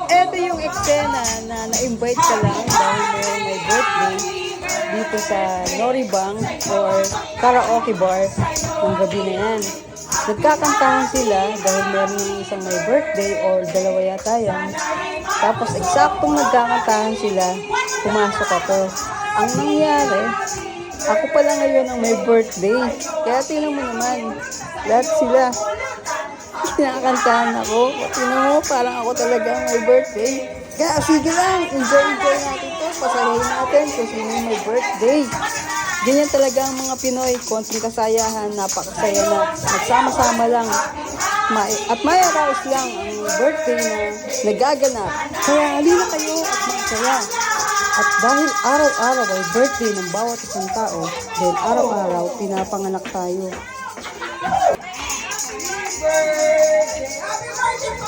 Ito yung eksena na na-invite ka lang dahil may birthday dito sa Noribang or karaoke bar ng gabi na yan. Nagkakantahan sila dahil meron yung isang may birthday or dalawa yata yan. Tapos eksaktong nagkakantahan sila, pumasok ako. Ang nangyari, ako pala ngayon ang may birthday. Kaya tingnan mo naman, lahat sila. Kinakantahan ako. Tingnan mo, parang ako talaga ang may birthday. Kaya sige lang, enjoy natin to. Pasayahin natin kung sino yung may birthday. Ganyan talaga ang mga Pinoy, konting kasayahan, napakasaya na magsama-sama lang. At may araos lang ang birthday na nagaganap. Kaya halina kayo at magsaya. At dahil araw-araw ay birthday ng bawat isang tao, dahil araw-araw pinapanganak tayo. Happy birthday! Happy birthday,